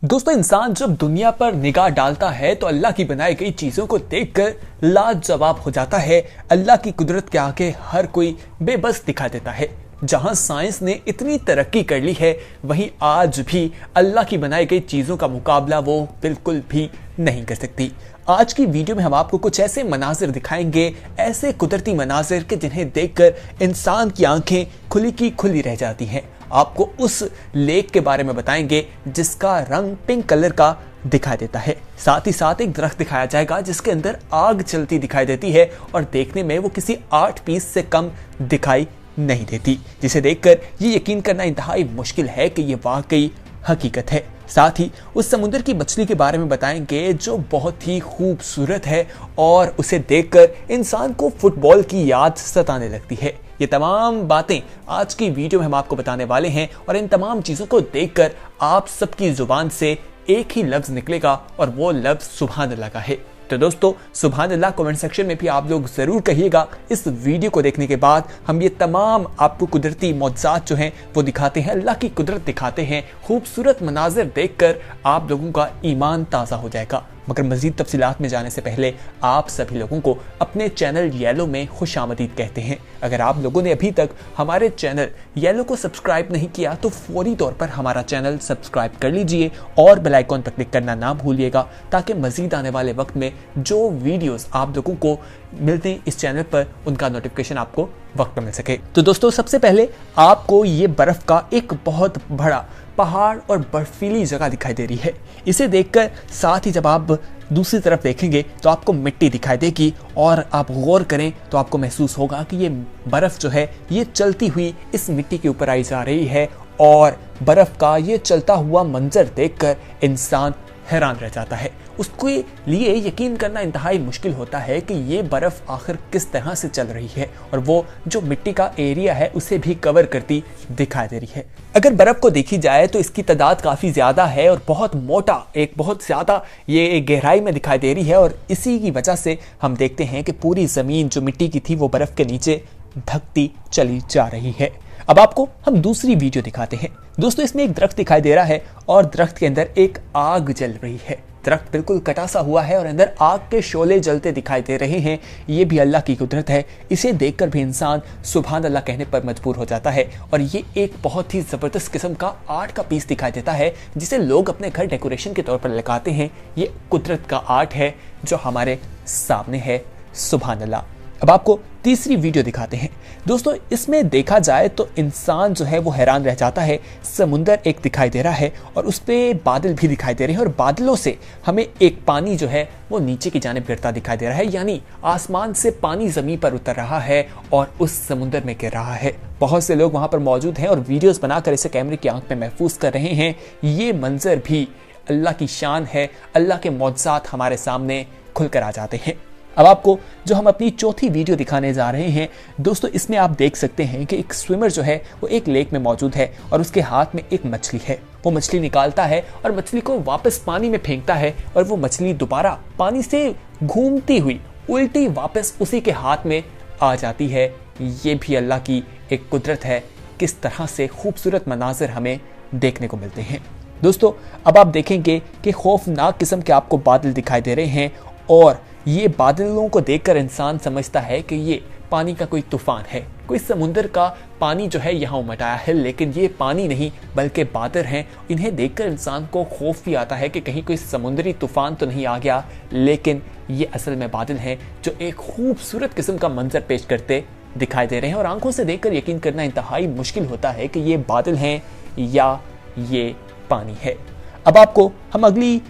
दोस्तों, इंसान जब दुनिया पर निगाह डालता है तो अल्लाह की बनाई गई चीजों को देखकर लाजवाब हो जाता है। अल्लाह की कुदरत के आगे हर कोई बेबस दिखा देता है। जहां साइंस ने इतनी तरक्की कर ली है, वहीं आज भी अल्लाह की बनाई गई चीजों का मुकाबला वो बिल्कुल भी नहीं कर सकती। आज की वीडियो में हम आपको कुछ ऐसे मनाजिर दिखाएंगे, ऐसे कुदरती मनाजिर के जिन्हें देखकर इंसान की आंखें खुली की खुली रह जाती हैं। आपको उस लेक के बारे में बताएंगे जिसका रंग पिंक कलर का दिखाई देता है। साथ ही साथ एक दरख्त दिखाया जाएगा जिसके अंदर आग चलती दिखाई देती है और देखने में वो किसी आर्ट पीस से कम दिखाई नहीं देती, जिसे देखकर ये यकीन करना इंतहाई मुश्किल है कि ये वाकई हकीकत है। साथ ही उस समुद्र की मछली के बारे में बताएंगे जो बहुत ही खूबसूरत है और उसे देखकर इंसान को फुटबॉल की याद सताने लगती है। ये तमाम बातें आज की वीडियो में हम आपको बताने वाले हैं और इन तमाम चीजों को देखकर आप सबकी जुबान से एक ही लफ्ज निकलेगा और वो लफ्ज सुभान अल्लाह का है। तो दोस्तों, सुभान अल्लाह कमेंट सेक्शन में भी आप लोग जरूर कहिएगा। इस वीडियो को देखने के बाद हम ये तमाम आपको कुदरती मौजज़ात जो हैं वो दिखाते हैं, अल्लाह की कुदरत दिखाते हैं। खूबसूरत मनाजिर देखकर आप लोगों का ईमान ताज़ा हो जाएगा। मगर मजीद तफसीलात में जाने से पहले आप सभी लोगों को अपने चैनल येलो में खुशामदीद कहते हैं। अगर आप लोगों ने अभी तक हमारे चैनल येलो को सब्सक्राइब नहीं किया तो फौरी तौर पर हमारा चैनल सब्सक्राइब कर लीजिए और बेल आइकॉन पर क्लिक करना ना भूलिएगा, ताकि मजीद आने वाले वक्त में जो वीडियोस आप लोगों को मिलते हैं इस चैनल पर उनका नोटिफिकेशन आपको वक्त पर मिल सके। तो दोस्तों, सबसे पहले आपको ये बर्फ का एक बहुत बड़ा पहाड़ और बर्फीली जगह दिखाई दे रही है। इसे देखकर साथ ही जब आप दूसरी तरफ देखेंगे तो आपको मिट्टी दिखाई देगी और आप गौर करें तो आपको महसूस होगा कि ये बर्फ जो है ये चलती हुई इस मिट्टी के ऊपर आई जा रही है और बर्फ का ये चलता हुआ मंजर देखकर इंसान हैरान रह जाता है। उसके लिए यकीन करना इंतहाई मुश्किल होता है कि ये बर्फ आखिर किस तरह से चल रही है और वो जो मिट्टी का एरिया है उसे भी कवर करती दिखाई दे रही है। अगर बर्फ को देखी जाए तो इसकी तादाद काफ़ी ज़्यादा है और बहुत मोटा, एक बहुत ज़्यादा ये गहराई में दिखाई दे रही है और इसी की वजह से हम देखते हैं कि पूरी ज़मीन जो मिट्टी की थी वो बर्फ के नीचे धकती चली जा रही है। अब आपको हम दूसरी वीडियो दिखाते हैं। दोस्तों, इसमें एक दरख्त दिखाई दे रहा है और दरख्त के अंदर एक आग जल रही है। दरख्त बिल्कुल कटा सा हुआ है और अंदर आग के शोले जलते दिखाई दे रहे हैं। ये भी अल्लाह की कुदरत है। इसे देखकर भी इंसान सुभान अल्लाह कहने पर मजबूर हो जाता है और ये एक बहुत ही ज़बरदस्त किस्म का आर्ट का पीस दिखाई देता है जिसे लोग अपने घर डेकोरेशन के तौर पर लगाते हैं। ये कुदरत का आर्ट है जो हमारे सामने है। सुभान अल्लाह। अब आपको तीसरी वीडियो दिखाते हैं। दोस्तों, इसमें देखा जाए तो इंसान जो है वो हैरान रह जाता है। समुंदर एक दिखाई दे रहा है और उस पे बादल भी दिखाई दे रहे हैं और बादलों से हमें एक पानी जो है वो नीचे की जानिब गिरता दिखाई दे रहा है, यानी आसमान से पानी जमीन पर उतर रहा है और उस समुंदर में गिर रहा है। बहुत से लोग वहां पर मौजूद हैं और वीडियोस बनाकर इसे कैमरे की आंख में महफूज कर रहे हैं। ये मंजर भी अल्लाह की शान है। अल्लाह के मौजज़ात हमारे सामने खुलकर आ जाते हैं। अब आपको जो हम अपनी चौथी वीडियो दिखाने जा रहे हैं, दोस्तों, इसमें आप देख सकते हैं कि एक स्विमर जो है वो एक लेक में मौजूद है और उसके हाथ में एक मछली है। वो मछली निकालता है और मछली को वापस पानी में फेंकता है और वो मछली दोबारा पानी से घूमती हुई उल्टी वापस उसी के हाथ में आ जाती है। ये भी अल्लाह की एक कुदरत है। किस तरह से खूबसूरत मनाजिर हमें देखने को मिलते हैं। दोस्तों, अब आप देखेंगे कि खौफनाक किस्म के आपको बादल दिखाई दे रहे हैं और ये बादलों को देखकर इंसान समझता है कि ये पानी का कोई तूफान है, कोई समुंदर का पानी जो है यहाँ उमटाया है, लेकिन ये पानी नहीं बल्कि बादल हैं। इन्हें देखकर इंसान को खौफ भी आता है कि कहीं कोई समुद्री तूफान तो नहीं आ गया, लेकिन ये असल में बादल हैं जो एक खूबसूरत किस्म का मंजर पेश करते दिखाई दे रहे हैं और आंखों से देखकर यकीन करना इंतहाई मुश्किल होता है कि ये बादल हैं या ये पानी है। अब आपको हम अगली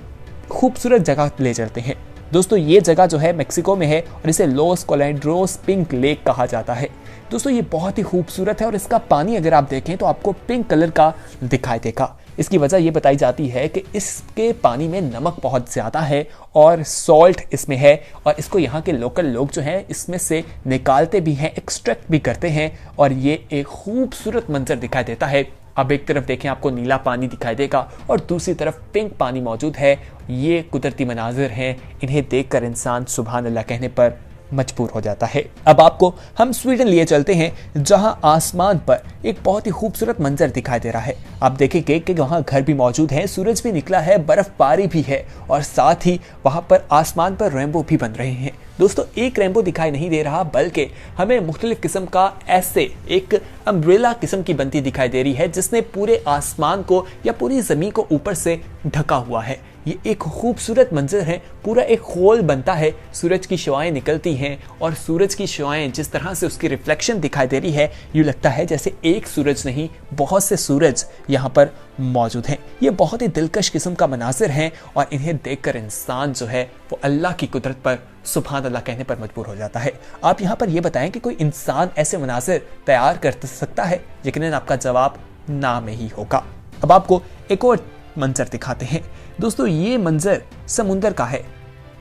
खूबसूरत जगह ले चलते हैं। दोस्तों, ये जगह जो है मेक्सिको में है और इसे लॉस कोलेड्रोस पिंक लेक कहा जाता है। दोस्तों, ये बहुत ही खूबसूरत है और इसका पानी अगर आप देखें तो आपको पिंक कलर का दिखाई देगा। इसकी वजह ये बताई जाती है कि इसके पानी में नमक बहुत ज़्यादा है और सॉल्ट इसमें है और इसको यहाँ के लोकल लोग जो हैं इसमें से निकालते भी हैं, एक्सट्रैक्ट भी करते हैं और ये एक खूबसूरत मंजर दिखाई देता है। अब एक तरफ देखें आपको नीला पानी दिखाई देगा और दूसरी तरफ पिंक पानी मौजूद है। ये कुदरती मनाजिर हैं, इन्हें देखकर इंसान सुभान अल्लाह कहने पर मजबूर हो जाता है। अब आपको हम स्वीडन लिए चलते हैं, जहां आसमान पर एक बहुत ही खूबसूरत मंजर दिखाई दे रहा है। आप देखेंगे कि वहां घर भी मौजूद है, सूरज भी निकला है, बर्फबारी भी है और साथ ही वहां पर आसमान पर रेनबो भी बन रहे हैं। दोस्तों, एक रेनबो दिखाई नहीं दे रहा, बल्कि हमें मुख्तलिफ किस्म का ऐसे एक अम्ब्रेला किस्म की बनती दिखाई दे रही है, जिसने पूरे आसमान को या पूरी जमीन को ऊपर से ढका हुआ है। ये एक खूबसूरत मंजर है, पूरा एक खोल बनता है, सूरज की शुआएं निकलती हैं और सूरज की शुआएं जिस तरह से उसकी रिफ्लेक्शन दिखाई दे रही है, यूँ लगता है जैसे एक सूरज नहीं, बहुत से सूरज यहाँ पर मौजूद हैं। ये बहुत ही दिलकश किस्म का मनाजिर हैं और इन्हें देखकर इंसान जो है वो अल्लाह की कुदरत पर सुभान अल्लाह कहने पर मजबूर हो जाता है। आप यहाँ पर यह बताएं कि कोई इंसान ऐसे मनाजिर तैयार कर सकता है? यकीनन आपका जवाब ना में ही होगा। अब आपको एक और मंजर दिखाते हैं। दोस्तों, ये मंजर समुंदर का है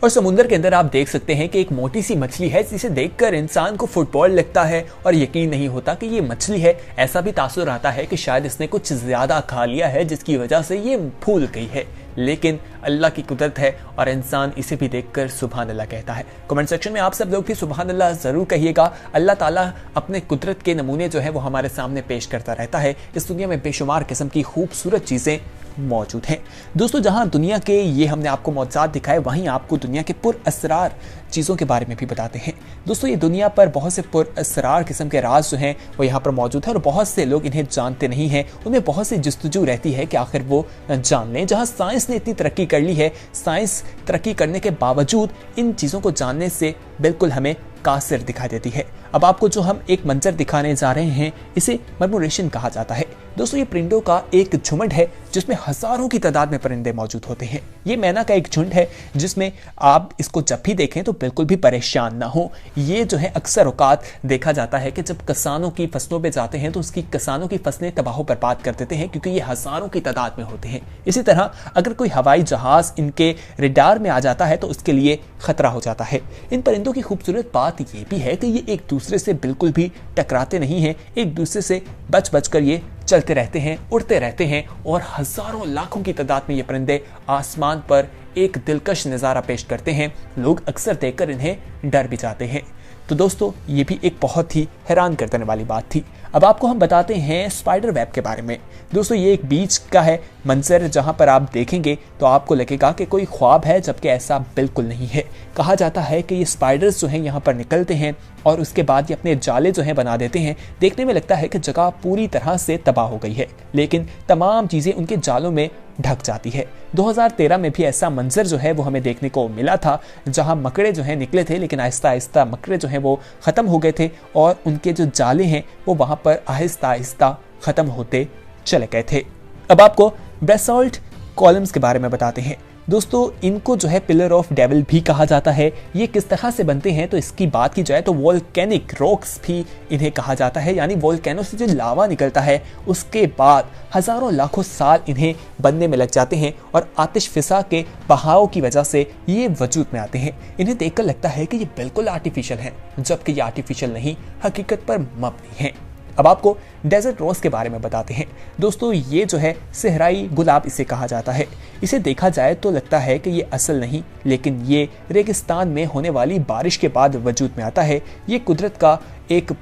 और समुंदर के अंदर आप देख सकते हैं कि एक मोटी सी मछली है, जिसे देखकर इंसान को फुटबॉल लगता है और यकीन नहीं होता कि ये मछली है। ऐसा भी तासुर आता है कि शायद इसने कुछ ज्यादा खा लिया है, जिसकी वजह से ये फूल गई है। लेकिन अल्लाह की कुदरत है और इंसान इसे भी देखकर सुभान अल्लाह कहता है। कमेंट सेक्शन में आप सब लोग भी सुभान अल्लाह जरूर कहिएगा। अल्लाह ताला अपने कुदरत के नमूने जो है वो हमारे सामने पेश करता रहता है। इस दुनिया में बेशुमार किस्म की खूबसूरत चीजें मौजूद हैं। दोस्तों, जहां दुनिया के ये हमने आपको मौजूद दिखाए, वहीं आपको दुनिया के पुरअसरार चीज़ों के बारे में भी बताते हैं। दोस्तों, ये दुनिया पर बहुत से पुरअसरार किस्म के राज जो हैं वो यहाँ पर मौजूद है और बहुत से लोग इन्हें जानते नहीं हैं। उनमें बहुत सी जस्तजू रहती है कि आखिर वो जान लें। जहाँ साइंस ने इतनी तरक्की कर ली है, साइंस तरक्की करने के बावजूद इन चीज़ों को जानने से बिल्कुल हमें कासिर दिखाई देती है। अब आपको जो हम एक मंजर दिखाने जा रहे हैं, इसे मर्मुरेशन कहा जाता है। दोस्तों, ये परिंदों का एक झुंड है जिसमें हजारों की तादाद में परिंदे मौजूद होते हैं। ये मैना का एक झुंड है जिसमें आप इसको जब भी देखें तो बिल्कुल भी परेशान ना हो। ये जो है अक्सर औकात देखा जाता है कि जब किसानों की फसलों पे जाते हैं तो उसकी किसानों की फसलें तबाह बर्बाद कर देते हैं, क्योंकि ये हजारों की तादाद में होते हैं। इसी तरह अगर कोई हवाई जहाज इनके रडार में आ जाता है तो उसके लिए खतरा हो जाता है। इन परिंदों की खूबसूरत बात ये भी है कि ये एक दूसरे से बिल्कुल भी टकराते नहीं हैं, एक दूसरे से बच बच कर ये चलते रहते हैं, उड़ते रहते हैं और हजारों लाखों की तादाद में ये परिंदे आसमान पर एक दिलकश नज़ारा पेश करते हैं। लोग अक्सर देखकर इन्हें डर भी जाते हैं। तो दोस्तों, ये भी एक बहुत ही हैरान कर देने वाली बात थी। अब आपको हम बताते हैं स्पाइडर वेब के बारे में। दोस्तों, ये एक बीच का है मंजर, जहां पर आप देखेंगे तो आपको लगेगा कि कोई ख्वाब है, जबकि ऐसा बिल्कुल नहीं है। कहा जाता है कि ये स्पाइडर्स जो हैं यहाँ पर निकलते हैं और उसके बाद ये अपने जाले जो हैं बना देते हैं। देखने में लगता है कि जगह पूरी तरह से तबाह हो गई है, लेकिन तमाम चीज़ें उनके जालों में ढक जाती है। 2013 में भी ऐसा मंजर जो है वो हमें देखने को मिला था, जहां मकड़े जो हैं निकले थे, लेकिन आहिस्ता आहिस्ता मकड़े जो हैं वो ख़त्म हो गए थे और उनके जो जाले हैं वो वहाँ पर आहिस्ता आहिस्ता ख़त्म होते चले गए थे। अब आपको बेसाल्ट कॉलम्स के बारे में बताते हैं। दोस्तों, इनको जो है पिलर ऑफ डेविल भी कहा जाता है। ये किस तरह से बनते हैं तो इसकी बात की जाए तो वोल्केनिक रॉक्स भी इन्हें कहा जाता है, यानी वोल्केनो से जो लावा निकलता है उसके बाद हजारों लाखों साल इन्हें बनने में लग जाते हैं और आतिश फिजा के बहाव की वजह से ये वजूद में आते हैं। इन्हें देखकर लगता है कि ये बिल्कुल आर्टिफिशियल है, जबकि ये आर्टिफिशियल नहीं, हकीकत पर मबनी है। अब आपको डेजर्ट रोज के बारे में बताते हैं। दोस्तों, ये जो है सहराई गुलाब इसे कहा जाता है। इसे देखा जाए तो लगता है कि ये असल नहीं, लेकिन ये रेगिस्तान में होने वाली बारिश के बाद वजूद में आता है। ये कुदरत का एक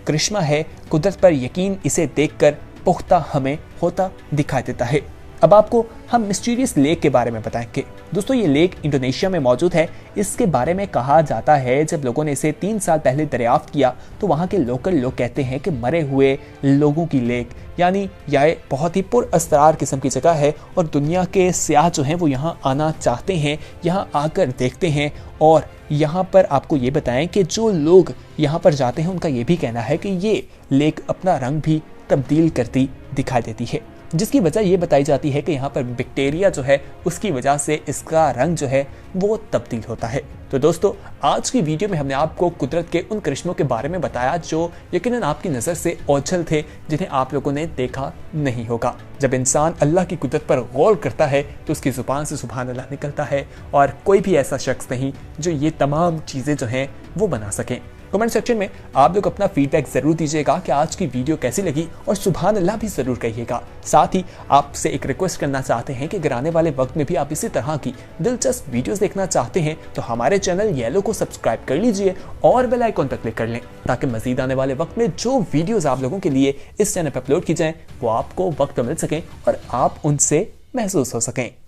करिश्मा है। कुदरत पर यकीन इसे देखकर पुख्ता हमें होता दिखाई देता है। अब आपको हम मिस्टीरियस लेक के बारे में बताएंगे। दोस्तों, ये लेक इंडोनेशिया में मौजूद है। इसके बारे में कहा जाता है जब लोगों ने इसे 3 साल पहले दरियाफ्त किया तो वहाँ के लोकल लोग कहते हैं कि मरे हुए लोगों की लेक, यानी यह बहुत ही पुरअसरार किस्म की जगह है और दुनिया के सियाह जो हैं वो यहाँ आना चाहते हैं, यहाँ आकर देखते हैं। और यहाँ पर आपको ये बताएं कि जो लोग यहाँ पर जाते हैं उनका ये भी कहना है कि ये लेक अपना रंग भी तब्दील करती दिखाई देती है, जिसकी वजह ये बताई जाती है कि यहाँ पर बैक्टीरिया जो है उसकी वजह से इसका रंग जो है वो तब्दील होता है। तो दोस्तों, आज की वीडियो में हमने आपको कुदरत के उन करिश्मों के बारे में बताया जो यकीनन आपकी नज़र से ओझल थे, जिन्हें आप लोगों ने देखा नहीं होगा। जब इंसान अल्लाह की कुदरत पर गौर करता है तो उसकी ज़ुबान से सुभान अल्लाह निकलता है और कोई भी ऐसा शख्स नहीं जो ये तमाम चीज़ें जो हैं वो बना सकें। कमेंट सेक्शन में आप लोग अपना फीडबैक जरूर दीजिएगा कि आज की वीडियो कैसी लगी और सुभान अल्लाह भी जरूर कहिएगा। साथ ही आपसे एक रिक्वेस्ट करना चाहते हैं कि अगर आने वाले वक्त में भी आप इसी तरह की दिलचस्प वीडियोस देखना चाहते हैं तो हमारे चैनल येलो को सब्सक्राइब कर लीजिए और बेल आइकॉन पर क्लिक कर लें, ताकि मजीद आने वाले वक्त में जो वीडियोस आप लोगों के लिए इस चैनल पर अपलोड की जाएं वो आपको वक्त पर मिल सकें और आप उनसे महसूस हो सकें।